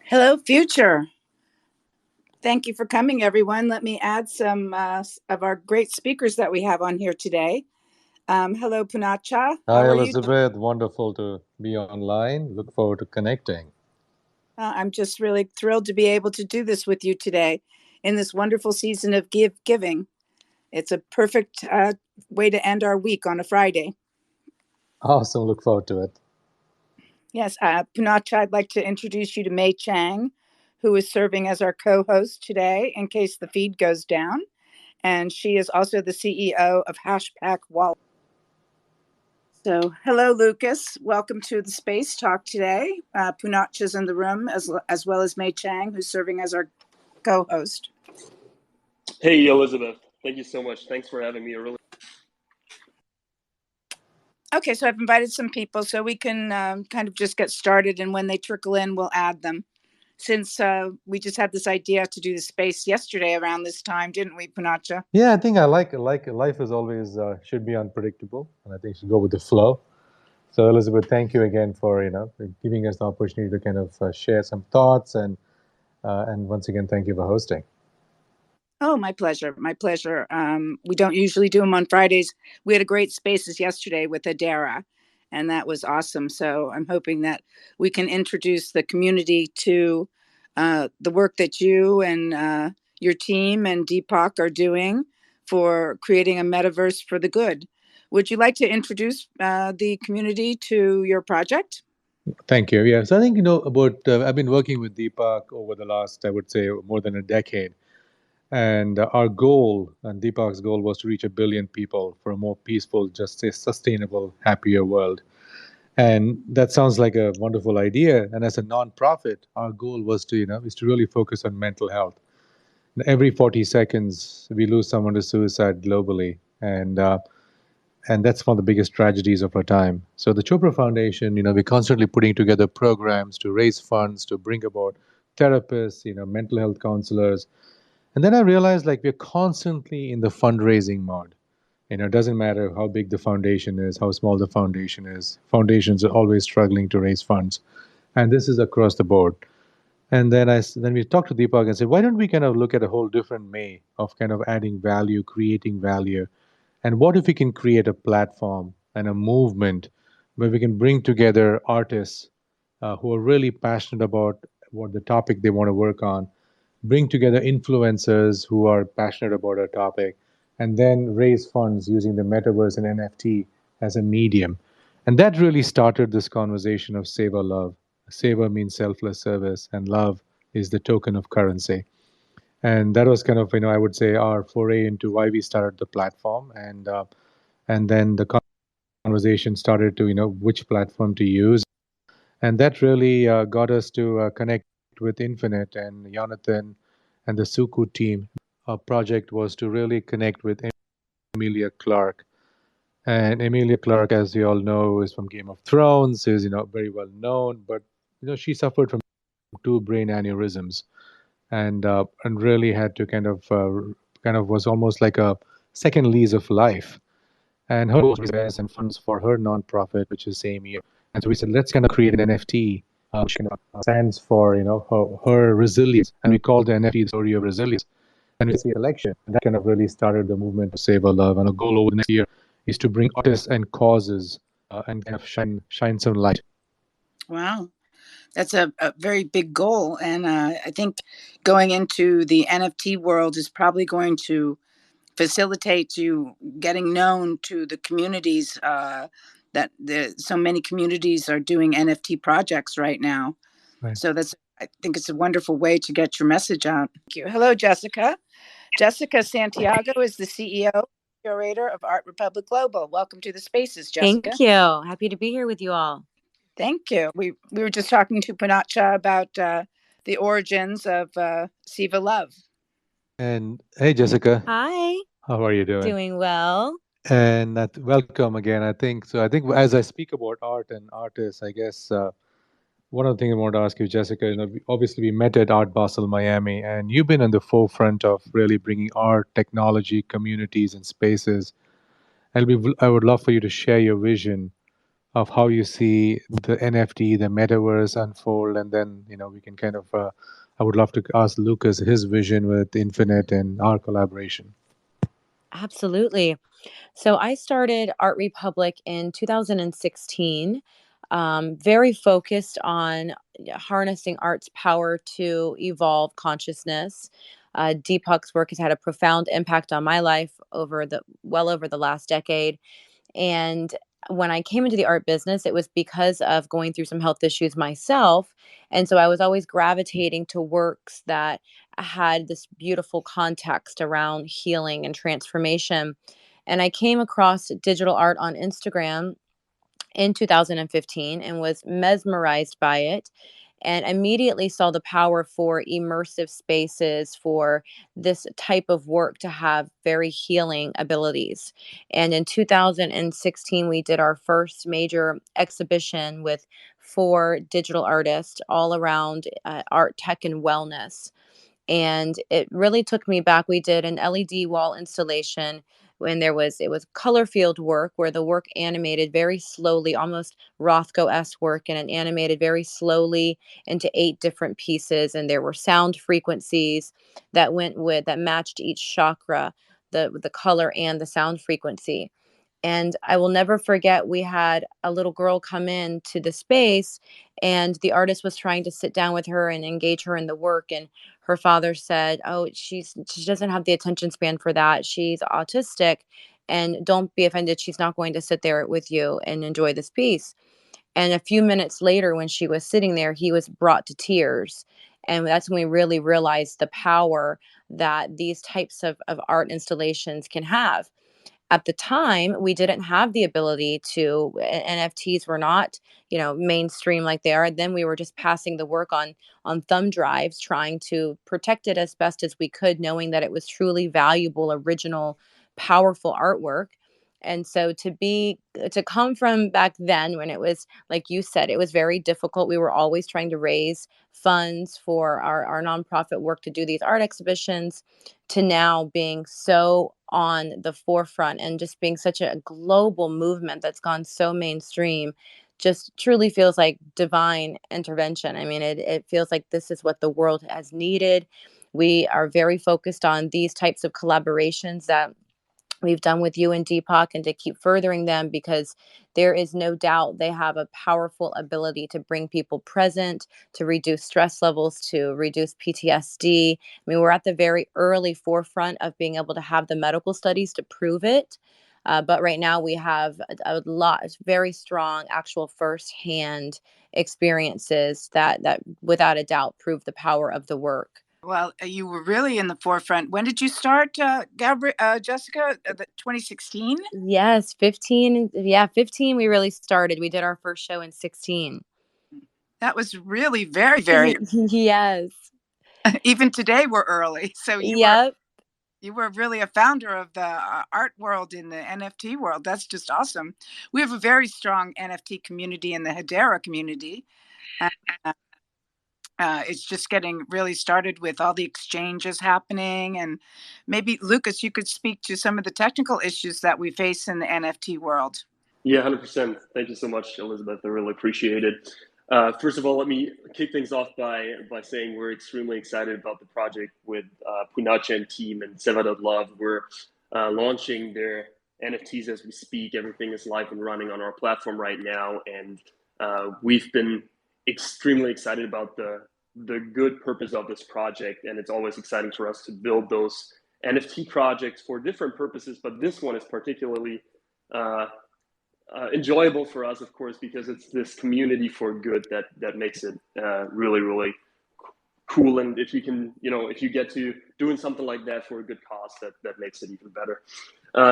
Hello, future. Thank you for coming, everyone. Let me add some of our great speakers that we have on here today. Hello, Poonacha. Hi, Elizabeth. Wonderful to be online. Look forward to connecting. I'm just really thrilled to be able to do this with you today in this wonderful season of giving. It's a perfect way to end our week on a Friday. Awesome. Look forward to it. Yes, Poonacha, I'd like to introduce you to Mei Chang, who is serving as our co-host today in case the feed goes down. And she is also the CEO of Hashpack Wallet. So, hello, Lucas. Welcome to the Space Talk today. Poonacha's in the room, as well as Mei Chang, who's serving as our co-host. Hey, Elizabeth. Thank you so much. Thanks for having me. Okay, so I've invited some people so we can kind of just get started, and when they trickle in, we'll add them. Since we just had this idea to do the space yesterday around this time, didn't we, Poonacha? Yeah, I think I like life is always should be unpredictable, and I think should go with the flow. So, Elizabeth, thank you again for giving us the opportunity to kind of share some thoughts, and once again, thank you for hosting. Oh, my pleasure. My pleasure. We don't usually do them on Fridays. We had a great spaces yesterday with Adara, and that was awesome. So I'm hoping that we can introduce the community to the work that you and your team and Deepak are doing for creating a metaverse for the good. Would you like to introduce the community to your project? Thank you. Yeah, so I think about I've been working with Deepak over the last, I would say, more than a decade. And our goal, and Deepak's goal, was to reach 1 billion people for a more peaceful, just a sustainable, happier world. And that sounds like a wonderful idea. And as a nonprofit, our goal was to, is to really focus on mental health. Every 40 seconds, we lose someone to suicide globally, and that's one of the biggest tragedies of our time. So the Chopra Foundation, we're constantly putting together programs to raise funds to bring about therapists, mental health counselors. And then I realized we're constantly in the fundraising mode. It doesn't matter how big the foundation is, how small the foundation is. Foundations are always struggling to raise funds. And this is across the board. And then we talked to Deepak and said, why don't we kind of look at a whole different way of kind of adding value, creating value? And what if we can create a platform and a movement where we can bring together artists who are really passionate about what the topic they want to work on, bring together influencers who are passionate about a topic, and then raise funds using the metaverse and NFT as a medium. And that really started this conversation of SEVAlove. SEVA means selfless service, and love is the token of currency. And that was kind of, I would say, our foray into why we started the platform. And then the conversation started to, which platform to use. And that really got us to connect with Infinite and Jonathan and the SUKU team. Our project was to really connect with Emilia Clarke. And Emilia Clarke, as you all know, is from Game of Thrones, is very well known, but she suffered from 2 brain aneurysms, and really had to kind of was almost like a second lease of life. And her goals raise and funds for her nonprofit, which is same year. And so we said, let's kind of create an NFT, which kind of stands for her resilience, and we called the NFT the story of resilience. And it's the election, and that kind of really started the movement to SEVAlove. And our goal over the next year is to bring artists and causes and kind of shine some light. Wow. That's a very big goal. And I think going into the NFT world is probably going to facilitate you getting known to the communities that so many communities are doing NFT projects right now. Right. So I think it's a wonderful way to get your message out. Thank you. Hello, Jessica. Jessica Santiago is the CEO, curator of Art Republic Global. Welcome to the Spaces, Jessica. Thank you. Happy to be here with you all. Thank you. We were just talking to Poonacha about the origins of SEVAlove. And hey, Jessica. Hi. How are you doing? Doing well. And welcome again. I think as I speak about art and artists, I guess one of the things I want to ask you, Jessica, obviously we met at Art Basel, Miami, and you've been in the forefront of really bringing art, technology, communities, and spaces. I would love for you to share your vision of how you see the NFT, the metaverse unfold, and then we can kind of. I would love to ask Lucas his vision with Infinite and our collaboration. Absolutely. So I started Art Republic in 2016, very focused on harnessing art's power to evolve consciousness. Deepak's work has had a profound impact on my life over the last decade. And when I came into the art business, it was because of going through some health issues myself. And so I was always gravitating to works that had this beautiful context around healing and transformation. And I came across digital art on Instagram in 2015 and was mesmerized by it, and immediately saw the power for immersive spaces, for this type of work to have very healing abilities. And in 2016, we did our first major exhibition with 4 digital artists all around art, tech, and wellness. And it really took me back. We did an LED wall installation when it was color field work, where the work animated very slowly, almost Rothko-esque work, and it animated very slowly into 8 different pieces. And there were sound frequencies that matched each chakra, the color and the sound frequency. And I will never forget, we had a little girl come in to the space, and the artist was trying to sit down with her and engage her in the work. And her father said, "Oh, she doesn't have the attention span for that. She's autistic, and don't be offended. She's not going to sit there with you and enjoy this piece." And a few minutes later, when she was sitting there, he was brought to tears. And that's when we really realized the power that these types of art installations can have. At the time, we didn't have the ability to, NFTs were not, mainstream like they are. Then we were just passing the work on thumb drives, trying to protect it as best as we could, knowing that it was truly valuable, original, powerful artwork. And so to come from back then, when it was, like you said, it was very difficult. We were always trying to raise funds for our nonprofit work to do these art exhibitions, to now being so on the forefront and just being such a global movement that's gone so mainstream, just truly feels like divine intervention. I mean, it feels like this is what the world has needed. We are very focused on these types of collaborations that we've done with you and Deepak, and to keep furthering them, because there is no doubt they have a powerful ability to bring people present, to reduce stress levels, to reduce PTSD. I mean, we're at the very early forefront of being able to have the medical studies to prove it. But right now we have a lot, very strong, actual firsthand experiences that without a doubt prove the power of the work. Well, you were really in the forefront. When did you start, Jessica? 2016? Yes, 15. Yeah, 15 we really started. We did our first show in 16. That was really very, very. Yes. Even today we're early. So Yep. you were really a founder of the art world in the NFT world. That's just awesome. We have a very strong NFT community in the Hedera community. And, it's just getting really started with all the exchanges happening. And maybe, Lucas, you could speak to some of the technical issues that we face in the NFT world. Yeah, 100%. Thank you so much, Elizabeth. I really appreciate it. First of all, let me kick things off by saying we're extremely excited about the project with Poonacha and team and SEVA.love. We're launching their NFTs as we speak. Everything is live and running on our platform right now, and we've been extremely excited about the good purpose of this project. And it's always exciting for us to build those NFT projects for different purposes, but this one is particularly enjoyable for us, of course, because it's this community for good that makes it really, really cool. And if you can, if you get to doing something like that for a good cause, that makes it even better.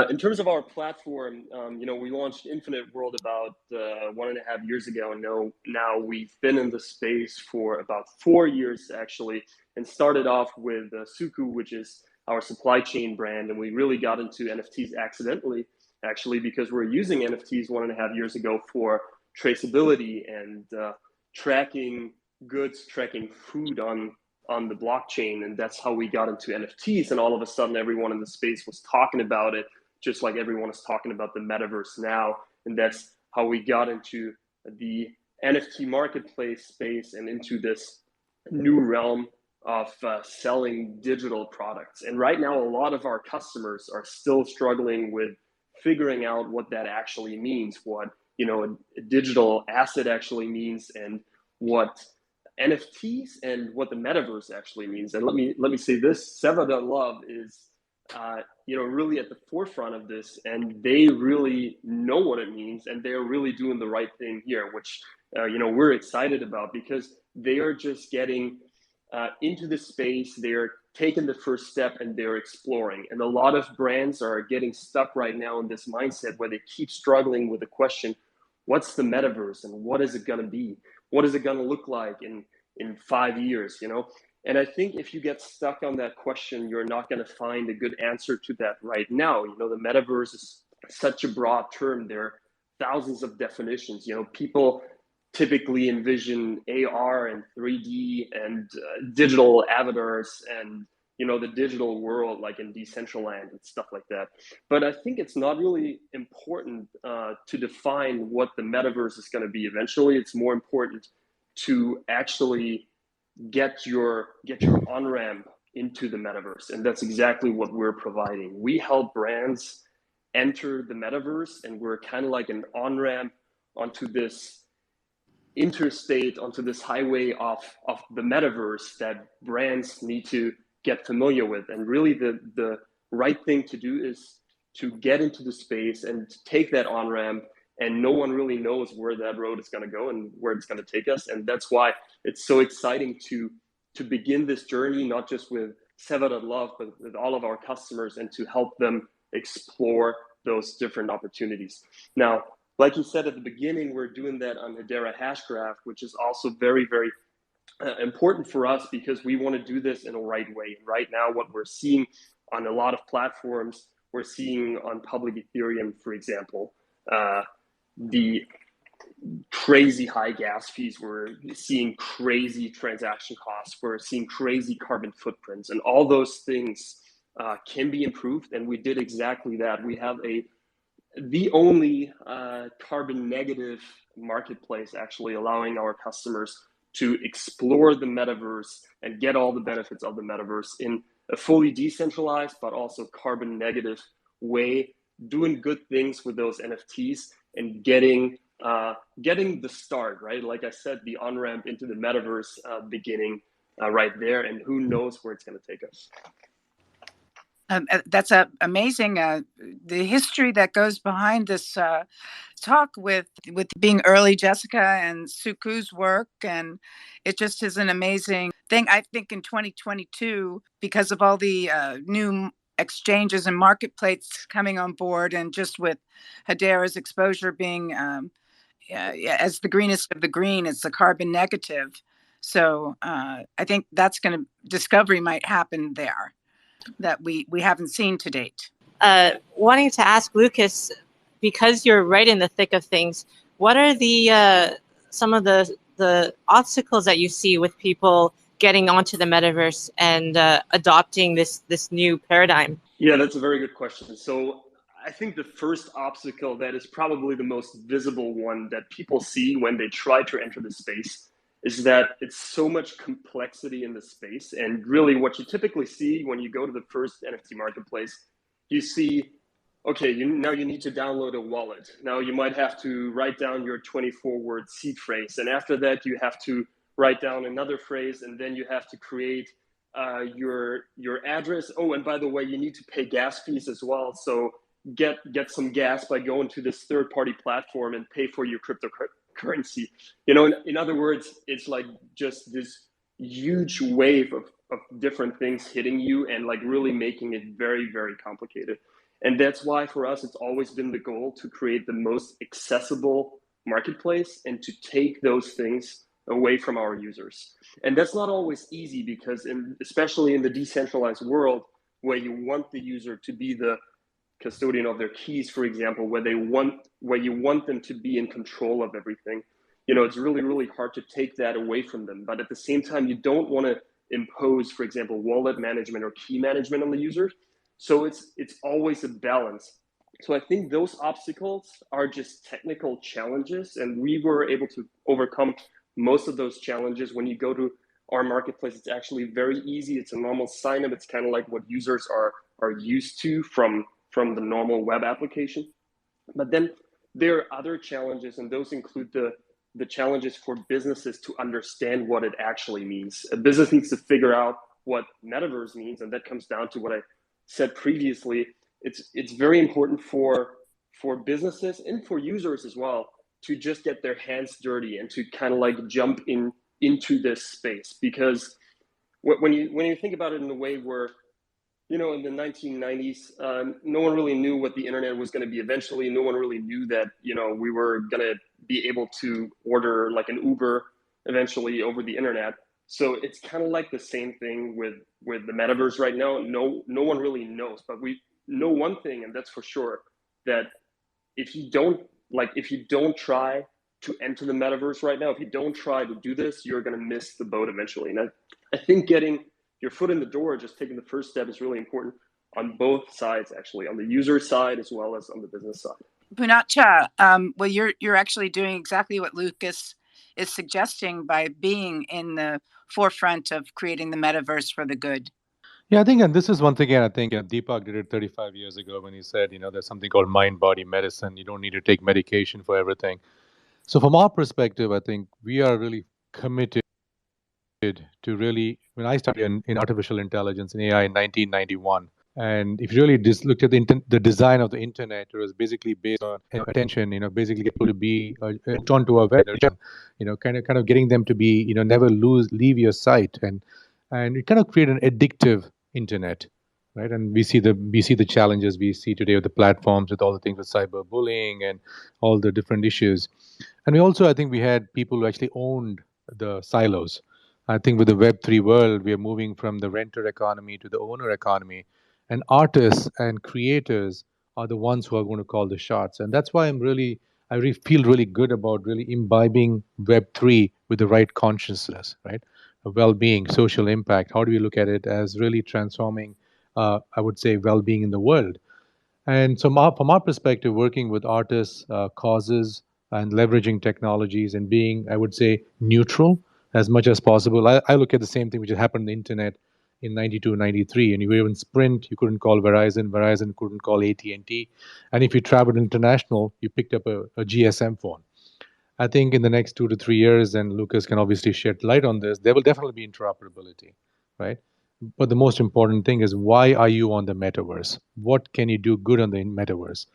In terms of our platform, we launched InfiniteWorld about 1.5 years ago, and now we've been in the space for about 4 years actually, and started off with SUKU, which is our supply chain brand, and we really got into NFTs accidentally, actually, because we're using NFTs 1.5 years ago for traceability and tracking goods, tracking food on the blockchain. And that's how we got into NFTs. And all of a sudden, everyone in the space was talking about it, just like everyone is talking about the metaverse now. And that's how we got into the NFT marketplace space and into this new realm of selling digital products. And right now, a lot of our customers are still struggling with figuring out what that actually means, what a digital asset actually means, and what NFTs and what the metaverse actually means. And let me say this: SEVA.love is really at the forefront of this, and they really know what it means, and they're really doing the right thing here, which we're excited about, because they are just getting into the space. They're taking the first step and they're exploring. And a lot of brands are getting stuck right now in this mindset where they keep struggling with the question, what's the metaverse and what is it going to be? What is it going to look like in 5 years, And I think if you get stuck on that question, you're not going to find a good answer to that right now. The metaverse is such a broad term. There are thousands of definitions. People typically envision AR and 3D and digital avatars and the digital world, like in Decentraland and stuff like that. But I think it's not really important to define what the metaverse is going to be eventually. It's more important to actually get your on-ramp into the metaverse, and that's exactly what we're providing. We help brands enter the metaverse, and we're kind of like an on-ramp onto this interstate, onto this highway of the metaverse that brands need to get familiar with. And really the right thing to do is to get into the space and take that on-ramp, and no one really knows where that road is going to go and where it's going to take us. And that's why it's so exciting to begin this journey, not just with SEVA.love, but with all of our customers, and to help them explore those different opportunities. Now, like you said at the beginning, we're doing that on Hedera Hashgraph, which is also very, very important for us, because we want to do this in a right way. And right now, what we're seeing on a lot of platforms, we're seeing on public Ethereum, for example, the crazy high gas fees. We're seeing crazy transaction costs. We're seeing crazy carbon footprints, and all those things can be improved. And we did exactly that. We have the only carbon negative marketplace, actually allowing our customers to explore the metaverse and get all the benefits of the metaverse in a fully decentralized but also carbon negative way, doing good things with those NFTs and getting the start, right? Like I said, the on-ramp into the metaverse beginning right there, and who knows where it's going to take us. That's amazing. The history that goes behind this talk with being early Jessica and SUKU's work, and it just is an amazing thing. I think in 2022, because of all the new exchanges and marketplaces coming on board, and just with Hedera's exposure being as the greenest of the green, it's the carbon negative. So I think that's discovery might happen there that we haven't seen to date. Wanting to ask Lucas, because you're right in the thick of things, what are the some of the obstacles that you see with people getting onto the metaverse and adopting this new paradigm? Yeah, that's a very good question. So I think the first obstacle that is probably the most visible one that people see when they try to enter the space is that it's so much complexity in the space. And really what you typically see when you go to the first NFT marketplace, you see, okay, now you need to download a wallet. Now you might have to write down your 24-word seed phrase. And after that, you have to write down another phrase, and then you have to create your address. Oh, and by the way, you need to pay gas fees as well. So get some gas by going to this third-party platform and pay for your cryptocurrency. In other words, it's like just this huge wave of different things hitting you and like really making it very, very complicated. And that's why for us, it's always been the goal to create the most accessible marketplace and to take those things away from our users. And that's not always easy, because especially in the decentralized world, where you want the user to be the custodian of their keys, for example, where you want them to be in control of everything, it's really, really hard to take that away from them. But at the same time, you don't want to impose, for example, wallet management or key management on the user. So it's always a balance. So I think those obstacles are just technical challenges, and we were able to overcome most of those challenges. When you go to our marketplace, it's actually very easy. It's a normal sign up. It's kind of like what users are used to from the normal web application. But then there are other challenges, and those include the challenges for businesses to understand what it actually means. A business needs to figure out what metaverse means, and that comes down to what I said previously. It's very important for businesses and for users as well to just get their hands dirty and to kind of like jump into this space, because when you think about it in a way where, you know, in the 1990s, no one really knew what the internet was going to be eventually. No one really knew that, you know, we were going to be able to order like an Uber eventually over the internet. So it's kind of like the same thing with the metaverse right now. No one really knows, but we know one thing, and that's for sure, that if you don't try to enter the metaverse right now, if you don't try to do this, you're going to miss the boat eventually. And I think getting your foot in the door, just taking the first step, is really important on both sides, actually, on the user side as well as on the business side. Poonacha, well, you're actually doing exactly what Lucas is suggesting by being in the forefront of creating the metaverse for the good. Yeah, I think, and this is once again, I think Deepak did it 35 years ago when he said, you know, there's something called mind-body medicine. You don't need to take medication for everything. So from our perspective, I think we are really committed to really, when I started in artificial intelligence and AI in 1991, and if you really just looked at the design of the internet, it was basically based on attention, you know, basically get people to be drawn to our web, you know, kind of getting them to be, you know, never leave your site, and it kind of create an addictive internet, right? And we see the challenges we see today with the platforms, with all the things with cyberbullying and all the different issues. And we also, I think, we had people who actually owned the silos. I think with the Web3 world, we are moving from the renter economy to the owner economy. And artists and creators are the ones who are going to call the shots. And that's why I really feel really good about really imbibing Web3 with the right consciousness, right? Well-being, social impact. How do we look at it as really transforming, I would say, well-being in the world? And so from our perspective, working with artists, causes, and leveraging technologies and being, I would say, neutral as much as possible. I look at the same thing which had happened on the internet in 92, 93. And you were in Sprint, you couldn't call Verizon. Verizon couldn't call AT&T. And if you traveled international, you picked up a GSM phone. I think in the next 2 to 3 years, and Lucas can obviously shed light on this, there will definitely be interoperability, right? But the most important thing is, why are you on the metaverse? What can you do good on the metaverse?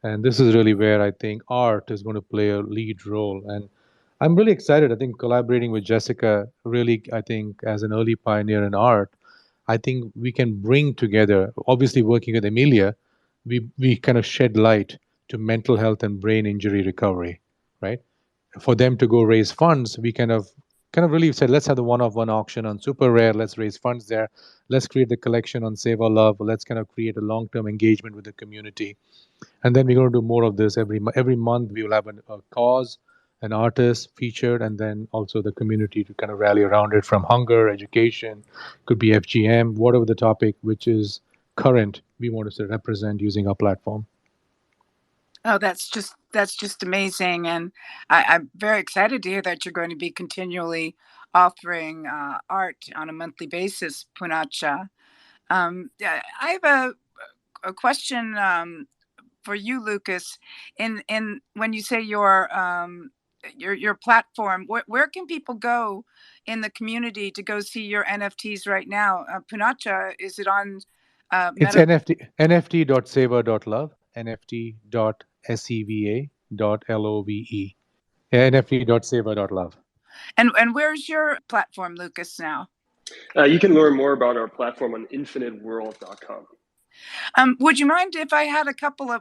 And this is really where I think art is going to play a lead role. And I'm really excited. I think collaborating with Jessica, really, I think as an early pioneer in art, I think we can bring together, obviously working with Emilia, we kind of shed light to mental health and brain injury recovery, right? For them to go raise funds, we kind of really said, let's have the one-of-one auction on Super Rare. Let's raise funds there. Let's create the collection on SEVAlove. Let's kind of create a long-term engagement with the community. And then we're going to do more of this every month. We will have a cause, an artist featured, and then also the community to kind of rally around it, from hunger, education, could be FGM, whatever the topic which is current, we want to represent using our platform. Oh, that's just amazing, and I'm very excited to hear that you're going to be continually offering art on a monthly basis, Poonacha. Yeah, I have a question for you, Lucas. In when you say your platform, where can people go in the community to go see your NFTs right now? Poonacha, is it on? It's nft.seva.love, nft.seva.love, nft.seva.love. And where's your platform, Lucas, now? You can learn more about our platform on InfiniteWorld.com. Would you mind if I had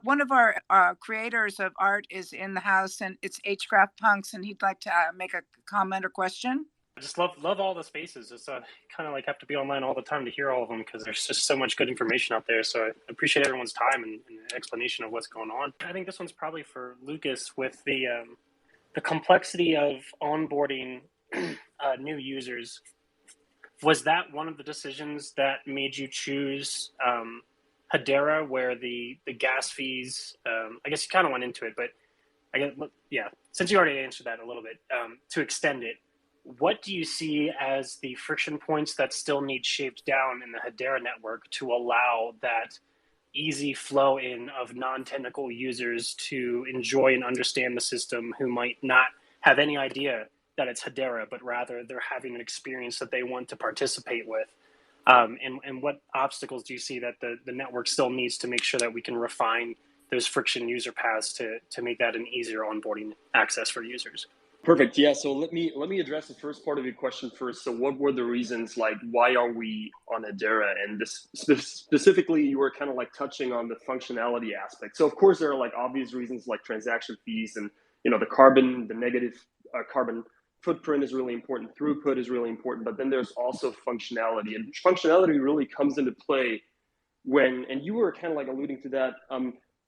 one of our creators of art is in the house, and it's HGraphPunks, and he'd like to make a comment or question? I just love all the spaces. It's kind of like have to be online all the time to hear all of them, because there's just so much good information out there. So I appreciate everyone's time and explanation of what's going on. I think this one's probably for Lucas, with the complexity of onboarding new users. Was that one of the decisions that made you choose Hedera, where the gas fees, I guess you kind of went into it, but I guess, yeah, since you already answered that a little bit, to extend it, what do you see as the friction points that still need shaped down in the Hedera network to allow that easy flow in of non-technical users to enjoy and understand the system, who might not have any idea that it's Hedera, but rather they're having an experience that they want to participate with? And what obstacles do you see that the network still needs to make sure that we can refine those friction user paths to make that an easier onboarding access for users? Perfect. Yeah. So let me address the first part of your question first. So what were the reasons, like, why are we on Hedera? And this specifically, you were kind of like touching on the functionality aspect. So of course there are like obvious reasons like transaction fees and, you know, the negative carbon footprint is really important. Throughput is really important, but then there's also functionality, and functionality really comes into play when, and you were kind of like alluding to that,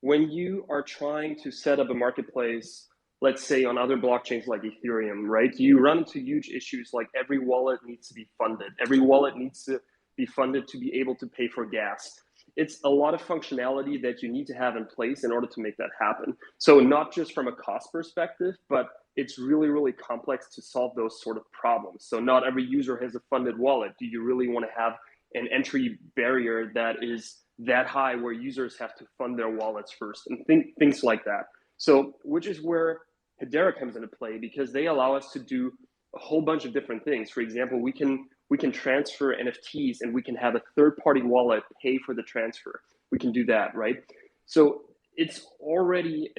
when you are trying to set up a marketplace, let's say on other blockchains like Ethereum, right? You run into huge issues like every wallet needs to be funded. Every wallet needs to be funded to be able to pay for gas. It's a lot of functionality that you need to have in place in order to make that happen. So not just from a cost perspective, but it's really, really complex to solve those sort of problems. So not every user has a funded wallet. Do you really want to have an entry barrier that is that high where users have to fund their wallets first, and things like that? So, which is where Hedera comes into play, because they allow us to do a whole bunch of different things. For example, we can transfer NFTs, and we can have a third-party wallet pay for the transfer. We can do that, right? So it already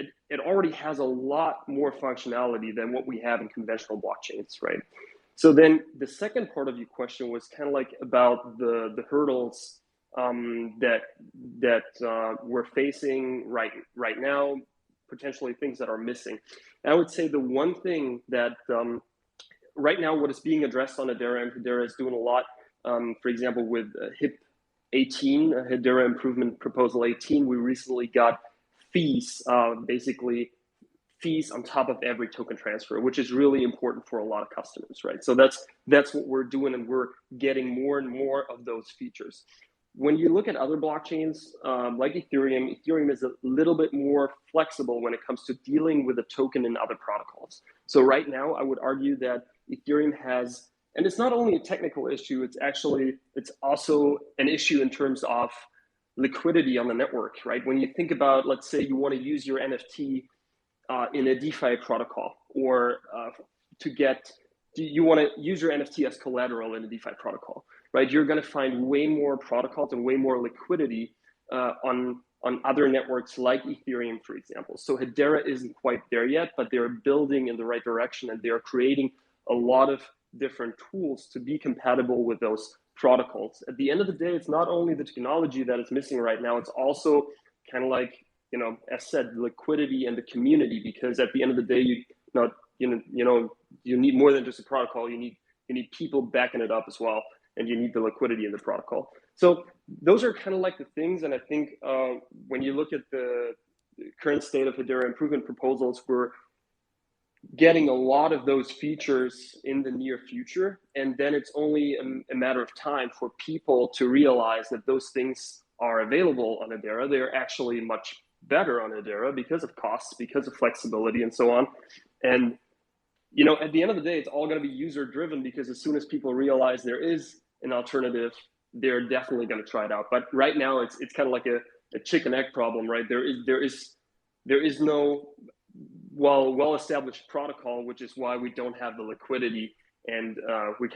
has a lot more functionality than what we have in conventional blockchains, right? So then the second part of your question was kind of like about the hurdles that we're facing right now, potentially things that are missing. And I would say the one thing that right now what is being addressed on Hedera, and Hedera is doing a lot, for example, with HIP 18, Hedera Improvement Proposal 18, we recently got fees, basically fees on top of every token transfer, which is really important for a lot of customers, right? So that's what we're doing, and we're getting more and more of those features. When you look at other blockchains like Ethereum is a little bit more flexible when it comes to dealing with a token in other protocols. So right now, I would argue that Ethereum has, and it's not only a technical issue, it's also an issue in terms of liquidity on the network, right? When you think about, let's say you want to use your NFT in a DeFi protocol, or you want to use your NFT as collateral in a DeFi protocol, right? You're going to find way more protocols and way more liquidity on other networks like Ethereum, for example. So Hedera isn't quite there yet, but they're building in the right direction, and they're creating a lot of different tools to be compatible with those protocols. At the end of the day, it's not only the technology that is missing right now, it's also kind of like, you know, as said, liquidity and the community, because at the end of the day, you need more than just a protocol. You need people backing it up as well, and you need the liquidity in the protocol. So those are kind of like the things. And I think when you look at the current state of Hedera improvement proposals, we're getting a lot of those features in the near future. And then it's only a matter of time for people to realize that those things are available on Hedera. They're actually much better on Hedera because of costs, because of flexibility, and so on. And you know, at the end of the day, it's all going to be user driven, because as soon as people realize there is an alternative, they're definitely going to try it out. But right now, it's kind of like a chicken egg problem, right? There is no well-established protocol, which is why we don't have the liquidity, and we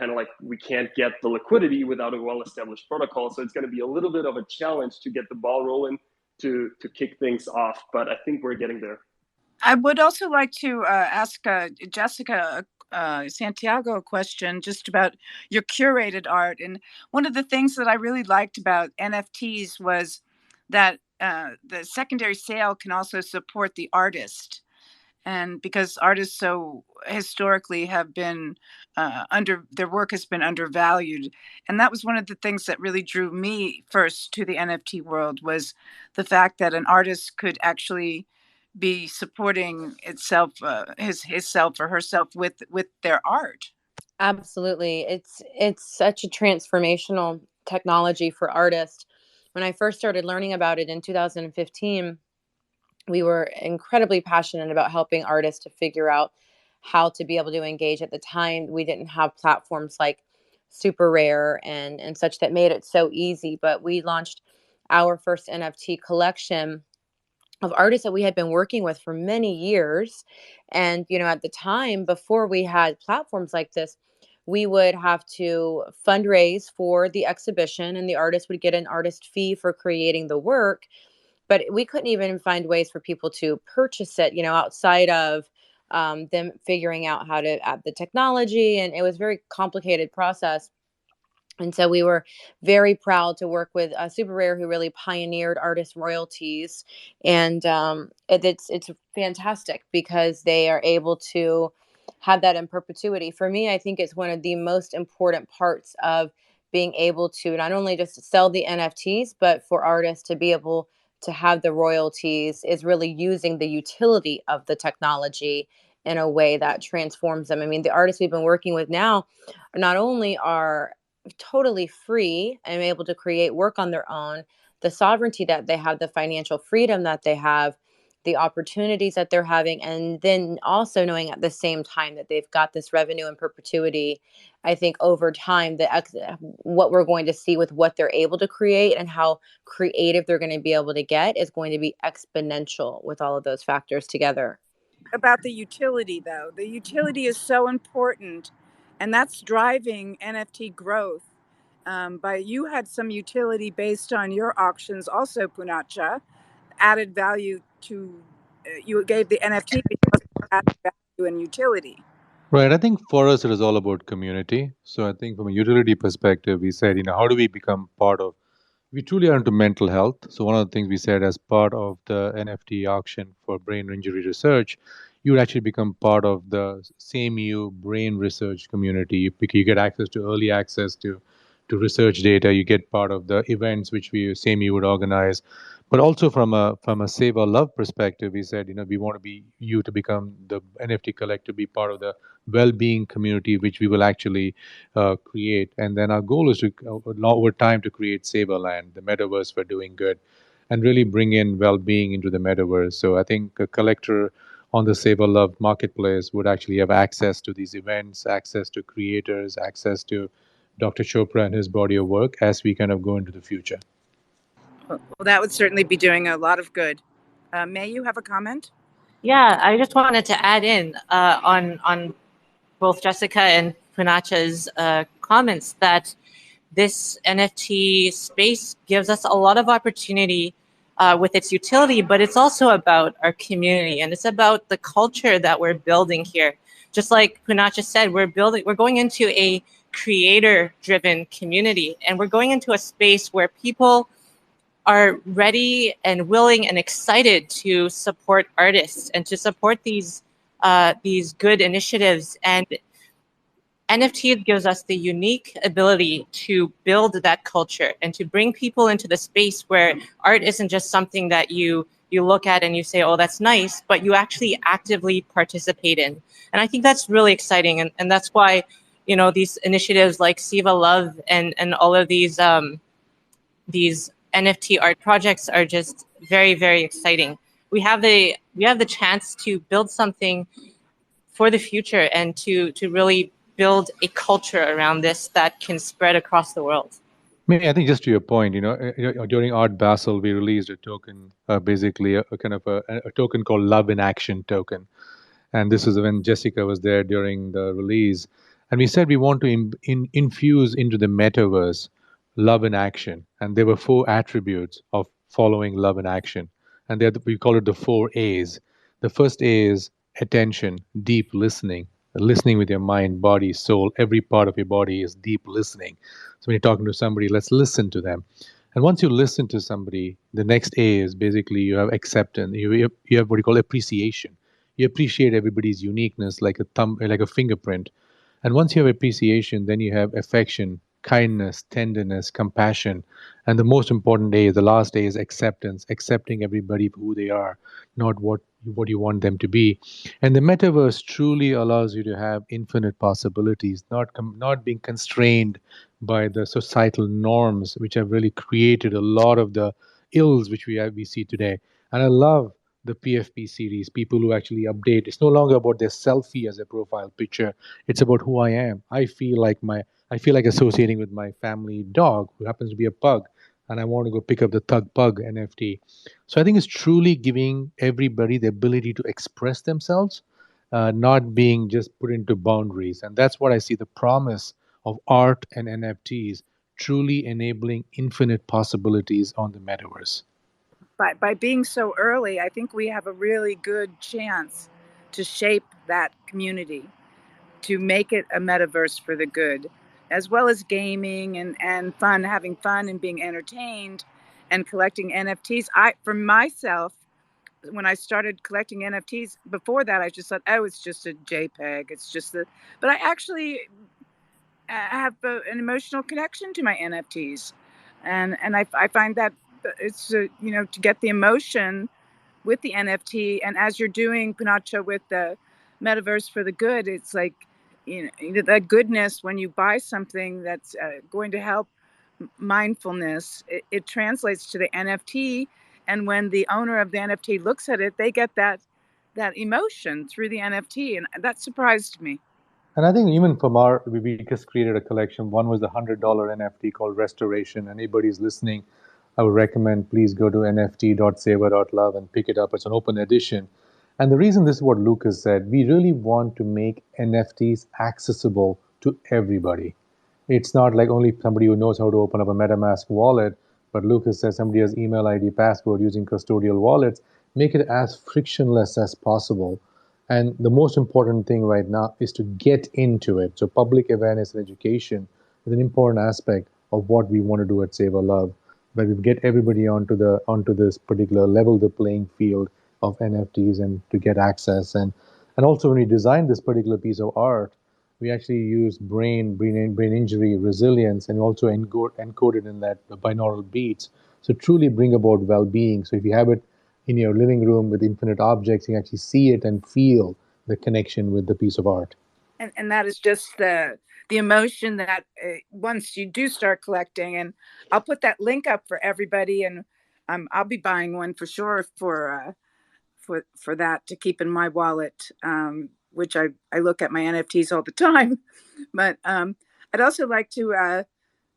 can't get the liquidity without a well-established protocol. So it's going to be a little bit of a challenge to get the ball rolling to kick things off. But I think we're getting there. I would also like to ask Jessica Santiago a question just about your curated art. And one of the things that I really liked about NFTs was that the secondary sale can also support the artist. And because artists so historically have been their work has been undervalued. And that was one of the things that really drew me first to the NFT world, was the fact that an artist could actually be supporting itself, himself or herself with their art. Absolutely. It's such a transformational technology for artists. when I first started learning about it in 2015, we were incredibly passionate about helping artists to figure out how to be able to engage. At the time, we didn't have platforms like Super Rare and such that made it so easy, but we launched our first NFT collection of artists that we had been working with for many years. And, at the time, before we had platforms like this, we would have to fundraise for the exhibition, and the artist would get an artist fee for creating the work. But we couldn't even find ways for people to purchase it, outside of them figuring out how to add the technology. And it was a very complicated process. And so we were very proud to work with Super Rare, who really pioneered artist royalties, and it's fantastic because they are able to have that in perpetuity. For me, I think it's one of the most important parts of being able to not only just sell the NFTs, but for artists to be able to have the royalties is really using the utility of the technology in a way that transforms them. I mean, the artists we've been working with now not only are totally free and able to create work on their own, the sovereignty that they have, the financial freedom that they have, the opportunities that they're having, and then also knowing at the same time that they've got this revenue in perpetuity. I think over time, what we're going to see with what they're able to create and how creative they're going to be able to get is going to be exponential with all of those factors together. About the utility, though, the utility is so important, and that's driving NFT growth. But you had some utility based on your auctions, also, Poonacha, added value to. You gave the NFT, but you also added value and utility. Right. I think for us, it is all about community. So I think from a utility perspective, we said, how do we become part of, we truly are into mental health. So one of the things we said as part of the NFT auction for brain injury research, you would actually become part of the SAMU brain research community. You get access to early access to research data. You get part of the events which SAMU would organize. But also from a SEVAlove perspective, we said, we want to be you to become the NFT collector, be part of the well-being community, which we will actually create. And then our goal is to, over time, to create SEVAland, the metaverse for doing good, and really bring in well-being into the metaverse. So I think a collector on the SEVAlove marketplace would actually have access to these events, access to creators, access to Dr. Chopra and his body of work as we kind of go into the future. Well, that would certainly be doing a lot of good. May, you have a comment? Yeah, I just wanted to add in on both Jessica and Poonacha's comments that this NFT space gives us a lot of opportunity with its utility, but it's also about our community, and it's about the culture that we're building here. Just like Poonacha said, we're going into a creator-driven community, and we're going into a space where people are ready and willing and excited to support artists and to support these good initiatives. And NFT gives us the unique ability to build that culture and to bring people into the space where art isn't just something that you look at and you say, oh, that's nice, but you actually actively participate in. And I think that's really exciting. And that's why, these initiatives like SEVAlove and all of these NFT art projects are just very, very exciting. We have the chance to build something for the future and to really build a culture around this that can spread across the world. I think just to your point, during Art Basel, we released a token, basically a kind of a token called Love in Action token. And this is when Jessica was there during the release. And we said we want to infuse into the metaverse love in action. And there were 4 attributes of following love in action. And we call it the 4 A's. The first A is attention, deep listening. Listening with your mind, body, soul. Every part of your body is deep listening. So when you're talking to somebody, let's listen to them. And once you listen to somebody, the next A is basically you have acceptance. You have what you call appreciation. You appreciate everybody's uniqueness like a fingerprint. And once you have appreciation, then you have affection, kindness, tenderness, compassion. And the most important A, the last A, is acceptance, accepting everybody for who they are, not what you want them to be. And the metaverse truly allows you to have infinite possibilities, not being constrained by the societal norms, which have really created a lot of the ills which we see today. And I love the PFP series, people who actually update. It's no longer about their selfie as a profile picture. It's about who I am. I feel like associating with my family dog, who happens to be a pug, and I want to go pick up the Thug Pug NFT. So I think it's truly giving everybody the ability to express themselves, not being just put into boundaries. And that's what I see the promise of art and NFTs, truly enabling infinite possibilities on the metaverse. By being so early, I think we have a really good chance to shape that community, to make it a metaverse for the good, as well as gaming and fun, having fun and being entertained and collecting NFTs. For myself, when I started collecting NFTs, before that, I just thought, oh, it's just a JPEG. It's just but I actually have an emotional connection to my NFTs. And I find that it's, to get the emotion with the NFT. And as you're doing, Poonacha, with the metaverse for the good, it's like, that goodness, when you buy something that's going to help mindfulness, it translates to the NFT. And when the owner of the NFT looks at it, they get that emotion through the NFT. And that surprised me. And I think even from we just created a collection. One was the $100 NFT called Restoration. Anybody's listening, I would recommend please go to nft.seva.love and pick it up. It's an open edition. And the reason this is what Lucas said, we really want to make NFTs accessible to everybody. It's not like only somebody who knows how to open up a MetaMask wallet, but Lucas says somebody has email ID, password using custodial wallets. Make it as frictionless as possible. And the most important thing right now is to get into it. So public awareness and education is an important aspect of what we want to do at SEVAlove, where we get everybody onto this particular level, the playing field of NFTs, and to get access. And also when we designed this particular piece of art, we actually use brain injury resilience, and also encoded in that the binaural beats. So truly bring about well-being. So if you have it in your living room with infinite objects, you actually see it and feel the connection with the piece of art. And that is just the emotion that once you do start collecting, and I'll put that link up for everybody, and I'll be buying one for sure for that to keep in my wallet, which I look at my NFTs all the time. But I'd also like to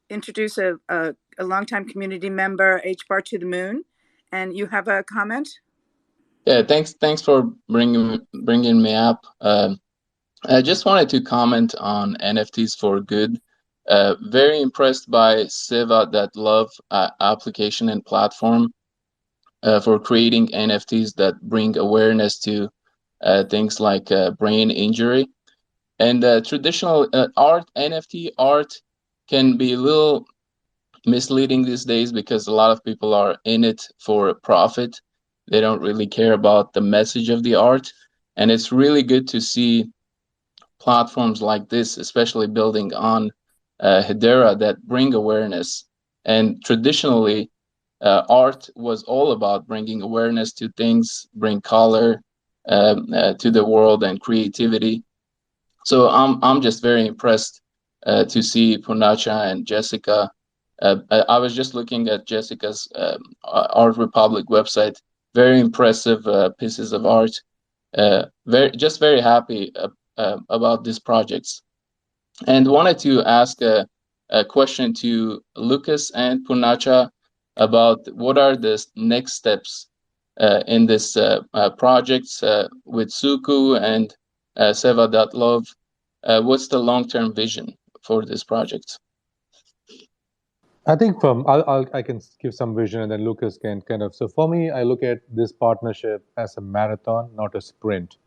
introduce a longtime community member, HBar to the Moon, and you have a comment? Yeah, thanks for bringing me up. I just wanted to comment on NFTs for good. Very impressed by SEVA.love application and platform for creating NFTs that bring awareness to things like brain injury. And traditional art, NFT art, can be a little misleading these days because a lot of people are in it for a profit. They don't really care about the message of the art. And it's really good to see platforms like this, especially building on Hedera, that bring awareness. And traditionally, art was all about bringing awareness to things, bring color to the world and creativity. So I'm just very impressed to see Poonacha and Jessica. I was just looking at Jessica's Art Republic website. Very impressive pieces of art. Very happy about these projects, and wanted to ask a question to Lucas and Poonacha about what are the next steps in this projects with SUKU and SEVA.love. What's the long-term vision for this project? I think I can give some vision, and then Lucas can kind of. So for me, I look at this partnership as a marathon, not a sprint.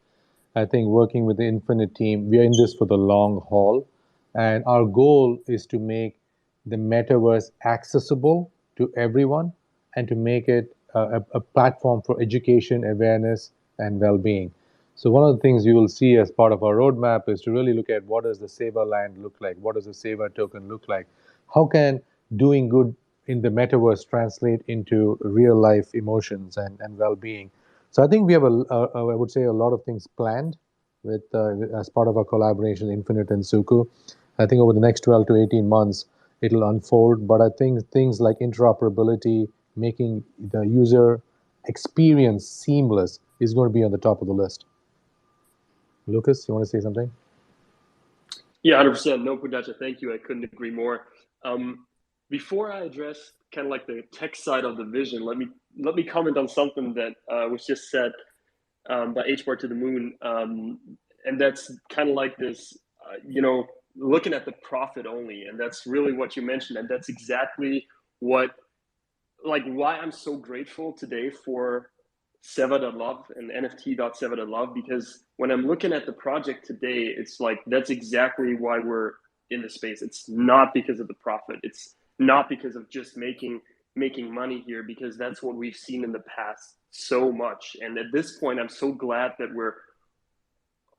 I think working with the Infinite team, we are in this for the long haul, and our goal is to make the metaverse accessible to everyone, and to make it a platform for education, awareness, and well-being. So one of the things you will see as part of our roadmap is to really look at what does the SEVA land look like, what does the SEVA token look like, how can doing good in the metaverse translate into real life emotions and well-being. So I think we have I would say a lot of things planned as part of our collaboration, Infinite and SUKU. I think over the next 12 to 18 months, it'll unfold. But I think things like interoperability, making the user experience seamless, is going to be on the top of the list. Lucas, you want to say something? Yeah, 100%. No, Poonacha, thank you. I couldn't agree more. Before I address kind of like the tech side of the vision, let me comment on something that was just said by HBar to the moon, and that's kind of like this, looking at the profit only, and that's really what you mentioned, and that's exactly what, like, why I'm so grateful today for SEVA.love and NFT.SEVA.love, because when I'm looking at the project today, it's like that's exactly why we're in the space. It's not because of the profit. It's not because of just making money here, because that's what we've seen in the past so much. And at this point, I'm so glad that we're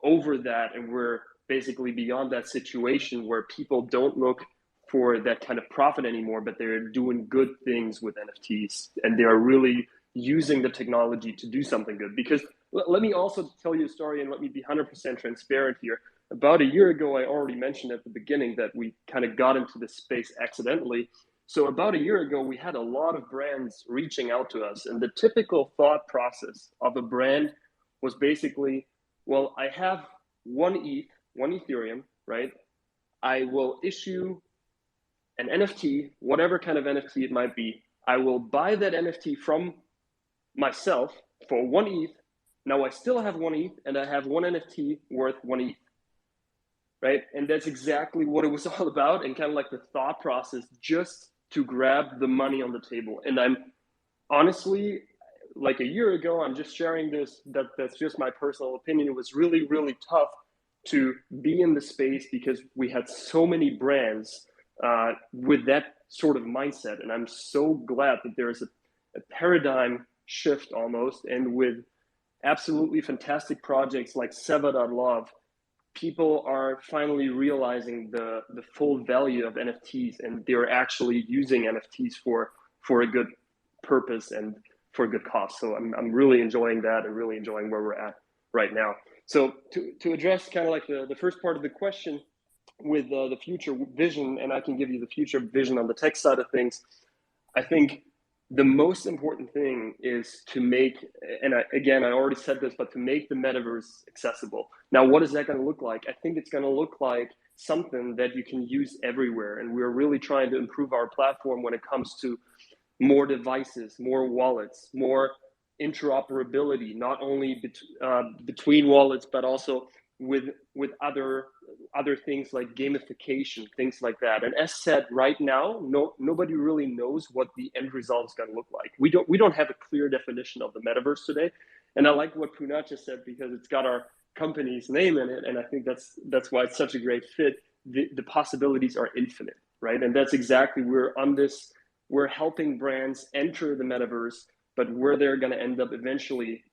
over that and we're basically beyond that situation where people don't look for that kind of profit anymore, but they're doing good things with NFTs and they are really using the technology to do something good. Because let me also tell you a story, and let me be 100% transparent here. About a year ago, I already mentioned at the beginning that we kind of got into this space accidentally. So about a year ago, we had a lot of brands reaching out to us, and the typical thought process of a brand was basically, well, I have one Ethereum, right? I will issue an NFT, whatever kind of NFT it might be. I will buy that NFT from myself for one ETH. Now I still have one ETH and I have one NFT worth one ETH, right? And that's exactly what it was all about, and kind of like the thought process just to grab the money on the table. And I'm honestly, like a year ago, I'm just sharing this, that's just my personal opinion. It was really, really tough to be in the space because we had so many brands with that sort of mindset. And I'm so glad that there's a paradigm shift almost. And with absolutely fantastic projects like SEVA.love, people are finally realizing the full value of NFTs, and they're actually using NFTs for a good purpose and for a good cost. So I'm really enjoying that and really enjoying where we're at right now. So to address kind of like the first part of the question with the future vision, and I can give you the future vision on the tech side of things, I think the most important thing is to make, and I already said this, but to make the metaverse accessible. Now, what is that going to look like? I think it's going to look like something that you can use everywhere. And we're really trying to improve our platform when it comes to more devices, more wallets, more interoperability, not only between wallets, but also with other things like gamification, things like that. And as said, right now, nobody really knows what the end result is going to look like. We don't have a clear definition of the metaverse today. And I like what Poonacha said, because it's got our company's name in it, and I think that's why it's such a great fit. The possibilities are infinite, right? And that's exactly, we're helping brands enter the metaverse, but where they're going to end up eventually,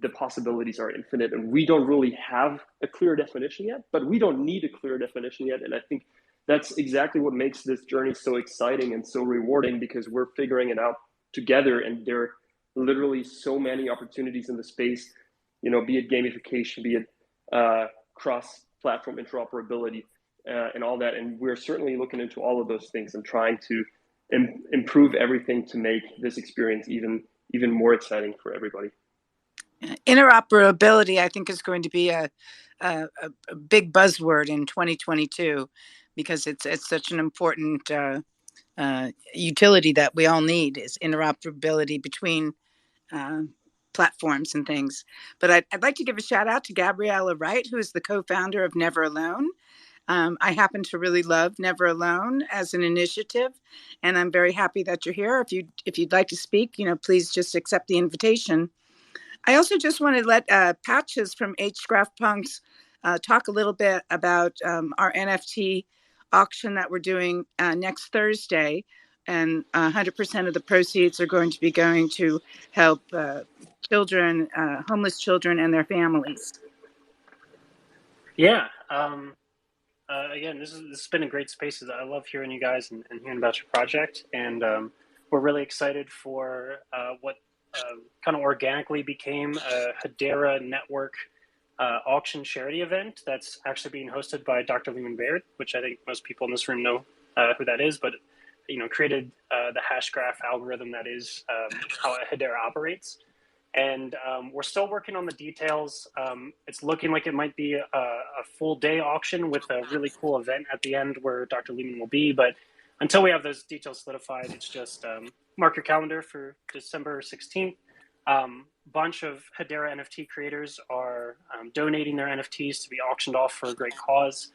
the possibilities are infinite. And we don't really have a clear definition yet, but we don't need a clear definition yet. And I think that's exactly what makes this journey so exciting and so rewarding, because we're figuring it out together. And there are literally so many opportunities in the space, be it gamification, be it cross-platform interoperability, and all that. And we're certainly looking into all of those things and trying to improve everything to make this experience even more exciting for everybody. Interoperability, I think, is going to be a big buzzword in 2022, because it's such an important utility that we all need, is interoperability between platforms and things. But I'd like to give a shout out to Gabriella Wright, who is the co-founder of Never Alone. I happen to really love Never Alone as an initiative, and I'm very happy that you're here. If you'd like to speak, please just accept the invitation. I also just want to let Patches from HGraphPunks talk a little bit about our NFT auction that we're doing next Thursday, and 100% of the proceeds are going to be going to help children, homeless children, and their families. Yeah. Again, this has been a great space. I love hearing you guys and hearing about your project, and we're really excited for what kind of organically became a Hedera network auction charity event that's actually being hosted by Dr. Lehman Baird, which I think most people in this room know who that is, but created the HashGraph algorithm that is how Hedera operates. And we're still working on the details. It's looking like it might be a full day auction with a really cool event at the end where Dr. Lehman will be. But until we have those details solidified, it's just mark your calendar for December 16th. Bunch of Hedera NFT creators are donating their NFTs to be auctioned off for a great cause.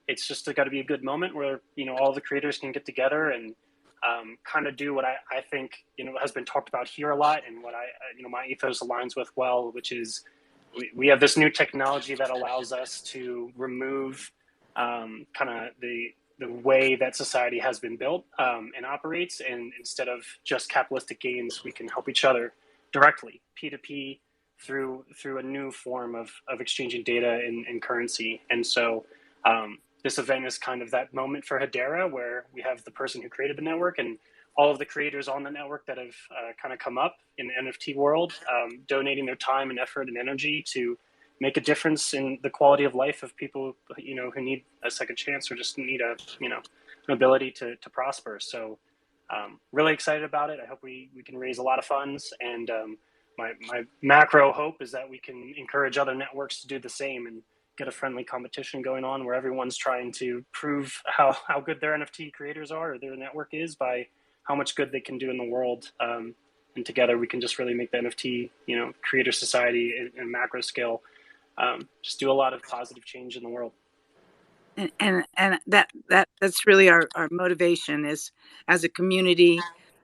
It's just got to be a good moment where all the creators can get together and kind of do what I think has been talked about here a lot, and what my ethos aligns with well, which is we have this new technology that allows us to remove kind of the way that society has been built and operates, and instead of just capitalistic gains, we can help each other directly, P2P, through a new form of exchanging data and currency. And so this event is kind of that moment for Hedera, where we have the person who created the network and all of the creators on the network that have kind of come up in the NFT world, donating their time and effort and energy to make a difference in the quality of life of people, who need a second chance or just need an ability to prosper. So really excited about it. I hope we can raise a lot of funds, and my macro hope is that we can encourage other networks to do the same and get a friendly competition going on where everyone's trying to prove how good their NFT creators are, or their network is, by how much good they can do in the world. And together we can just really make the NFT, creator society in macro scale, just do a lot of positive change in the world. And that's really our motivation is, as a community,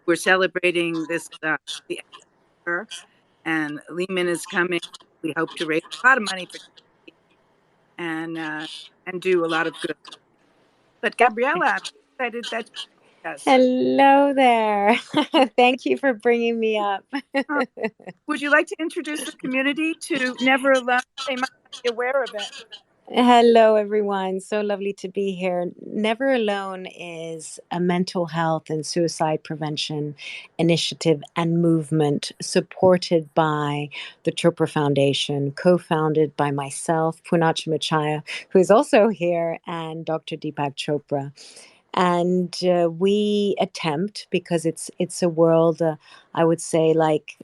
we're celebrating this the hour, and Lehman is coming. We hope to raise a lot of money for and do a lot of good. But Gabriella, I'm excited that yes. Hello there. Thank you for bringing me up. Would you like to introduce the community to Never Alone? They might not be aware of it. Hello, everyone. So lovely to be here. Never Alone is a mental health and suicide prevention initiative and movement supported by the Chopra Foundation, co-founded by myself, Poonacha Machaiah, who is also here, and Dr. Deepak Chopra. And we attempt, because it's a world, I would say, like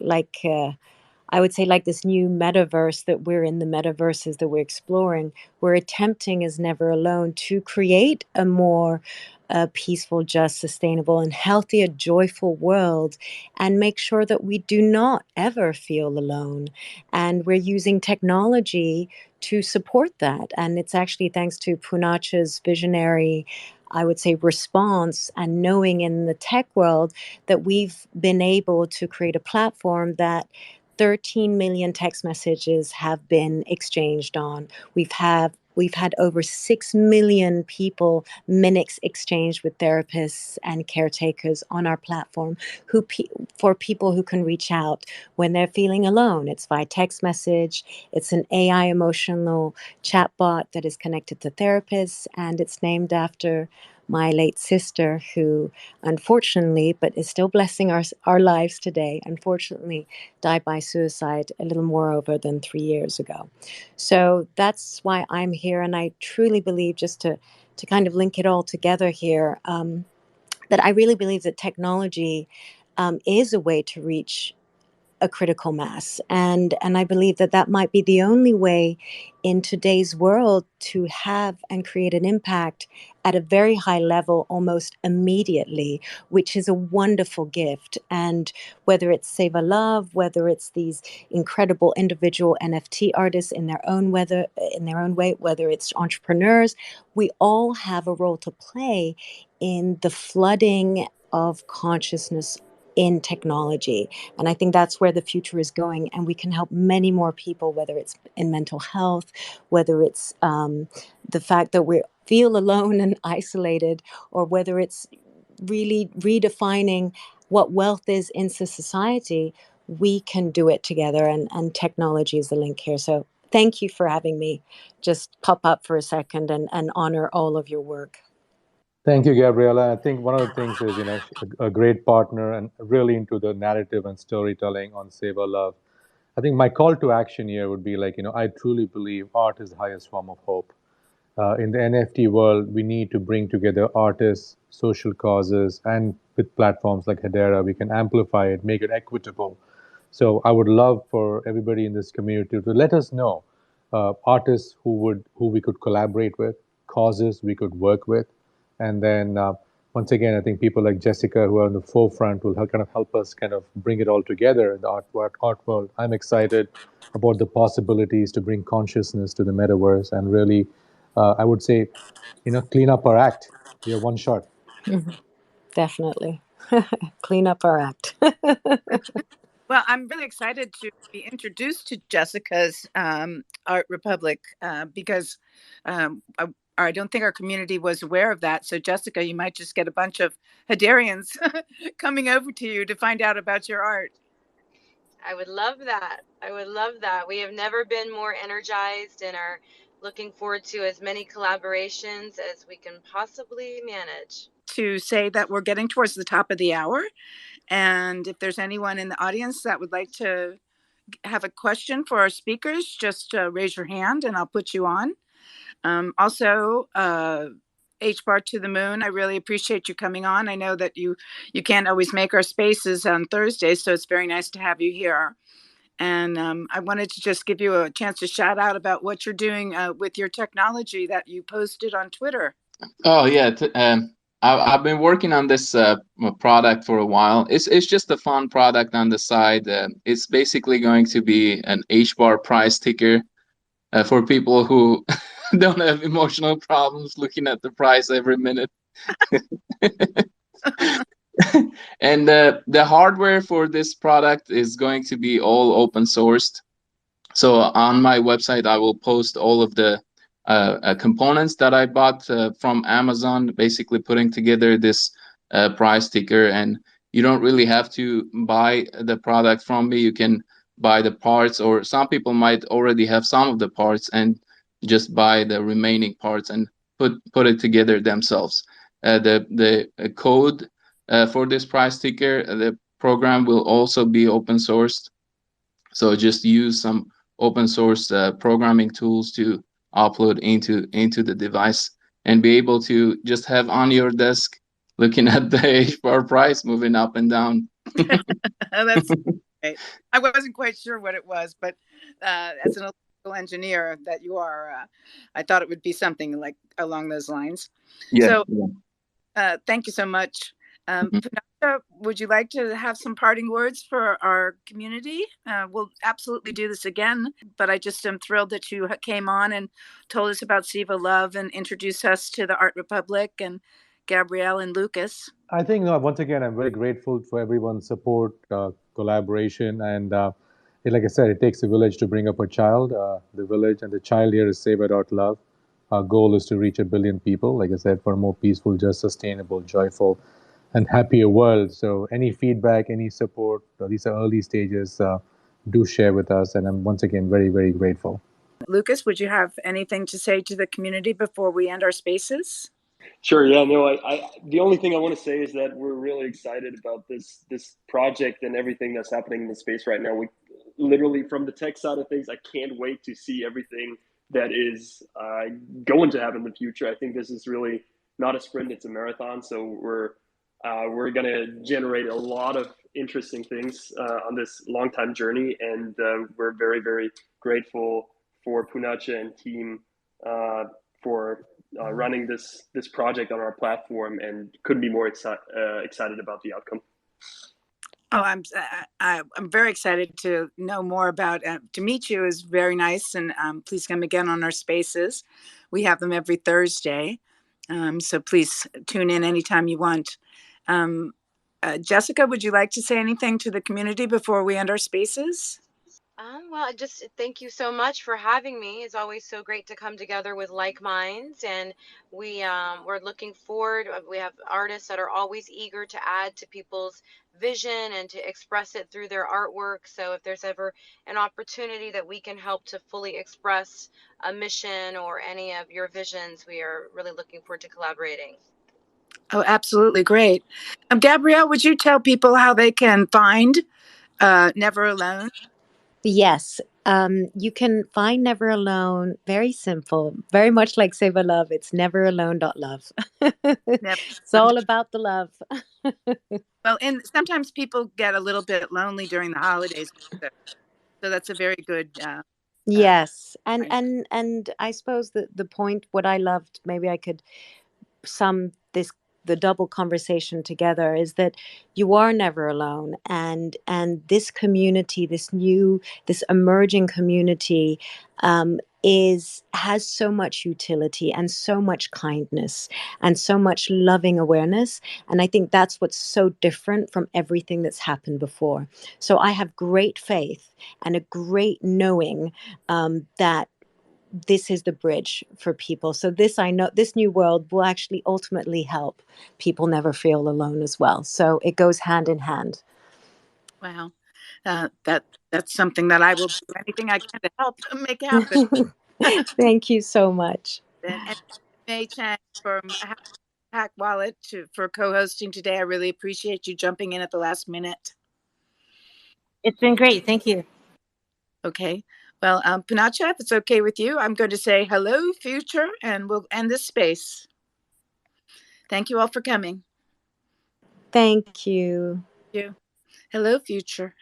this new metaverse that we're in, the metaverses that we're exploring, we're attempting as Never Alone to create a more peaceful, just, sustainable, and healthier, joyful world, and make sure that we do not ever feel alone. And we're using technology to support that. And it's actually thanks to Poonacha's visionary, I would say, response, and knowing in the tech world that we've been able to create a platform that 13 million text messages have been exchanged on. We've had over 6 million minutes exchanged with therapists and caretakers on our platform, for people who can reach out when they're feeling alone. It's via text message. It's an AI emotional chatbot that is connected to therapists, and it's named after my late sister, who unfortunately, but is still blessing our lives today, unfortunately died by suicide a little more over than 3 years ago. So that's why I'm here. And I truly believe, just to kind of link it all together here, that I really believe that technology is a way to reach a critical mass. And I believe that might be the only way in today's world to have and create an impact at a very high level almost immediately, which is a wonderful gift. And whether it's SEVAlove, whether it's these incredible individual NFT artists in their own way, whether it's entrepreneurs, we all have a role to play in the flooding of consciousness in technology. And I think that's where the future is going. And we can help many more people, whether it's in mental health, whether it's the fact that we feel alone and isolated, or whether it's really redefining what wealth is in society. We can do it together, and technology is the link here. So thank you for having me just pop up for a second and honor all of your work. Thank you, Gabriella. I think one of the things is, a great partner and really into the narrative and storytelling on SEVAlove. I think my call to action here would be I truly believe art is the highest form of hope. in the NFT world, we need to bring together artists, social causes, and with platforms like Hedera, we can amplify it, make it equitable. So I would love for everybody in this community to let us know artists who we could collaborate with, causes we could work with, and then once again, I think people like Jessica who are on the forefront will kind of help us kind of bring it all together in the art world. I'm excited about the possibilities to bring consciousness to the metaverse and really, I would say, clean up our act. We are one shot. Definitely. Clean up our act. Well, I'm really excited to be introduced to Jessica's Art Republic because I don't think our community was aware of that. So, Jessica, you might just get a bunch of Hedarians coming over to you to find out about your art. I would love that. I would love that. We have never been more energized and are looking forward to as many collaborations as we can possibly manage. To say that we're getting towards the top of the hour. And if there's anyone in the audience that would like to have a question for our speakers, just raise your hand and I'll put you on. Also, HBar to the moon, I really appreciate you coming on. I know that you can't always make our spaces on Thursdays, so it's very nice to have you here. And I wanted to just give you a chance to shout out about what you're doing with your technology that you posted on Twitter. Oh yeah, I've been working on this product for a while. It's just a fun product on the side. It's basically going to be an HBar price ticker for people who don't have emotional problems looking at the price every minute. And the hardware for this product is going to be all open sourced. So on my website, I will post all of the components that I bought from Amazon, basically putting together this price ticker. And you don't really have to buy the product from me. You can buy the parts, or some people might already have some of the parts and just buy the remaining parts and put it together themselves. The code for this price ticker, the program will also be open sourced. So just use some open source programming tools to upload into the device and be able to just have on your desk looking at the HBar price moving up and down. That's great. I wasn't quite sure what it was, but as an electrical engineer that you are, I thought it would be something like along those lines. Yeah. So thank you so much. Poonacha, would you like to have some parting words for our community? We'll absolutely do this again, but I just am thrilled that you came on and told us about SEVAlove and introduced us to the Art Republic and Gabrielle and Lucas. I think, once again, I'm very grateful for everyone's support, collaboration, and like I said, it takes a village to bring up a child. The village and the child here is SEVA.love. Our goal is to reach 1 billion people, like I said, for a more peaceful, just sustainable, joyful, and happier world. So any feedback, any support, these are early stages, do share with us. And I'm once again very, very grateful. Lucas, would you have anything to say to the community before we end our spaces? Sure. Yeah. No. The only thing I want to say is that we're really excited about this project and everything that's happening in the space right now. We literally, from the tech side of things, I can't wait to see everything that is going to happen in the future. I think this is really not a sprint; it's a marathon. So we're going to generate a lot of interesting things on this long time journey, and we're very, very grateful for Poonacha and team for running this project on our platform, and couldn't be more excited about the outcome. Oh, I'm very excited to know more about. To meet you is very nice, and please come again on our spaces. We have them every Thursday, so please tune in anytime you want. Jessica, would you like to say anything to the community before we end our spaces? Well, just thank you so much for having me. It's always so great to come together with like minds, and we're looking forward. We have artists that are always eager to add to people's vision and to express it through their artwork. So if there's ever an opportunity that we can help to fully express a mission or any of your visions, we are really looking forward to collaborating. Oh, absolutely. Great. Gabrielle, would you tell people how they can find Never Alone? Yes. You can find Never Alone. Very simple, very much like SEVAlove. It's neveralone.love. Never. It's all about the love. Well, and sometimes people get a little bit lonely during the holidays, so that's a very good. Yes, and Point. and I suppose the point, what I loved, maybe I could sum the double conversation together, is that you are never alone, and this community, this emerging community, has so much utility and so much kindness and so much loving awareness, and I think that's what's so different from everything that's happened before. So I have great faith and a great knowing that this is the bridge for people. So this, I know, this new world will actually ultimately help people never feel alone as well. So it goes hand in hand. Wow, that's something that I will do anything I can to help make happen. Thank you so much. And May Chang from Hashpack Wallet for co-hosting today. I really appreciate you jumping in at the last minute. It's been great. Thank you. Okay. Well, Poonacha, if it's okay with you, I'm going to say hello, future, and we'll end this space. Thank you all for coming. Thank you. Thank you. Hello, future.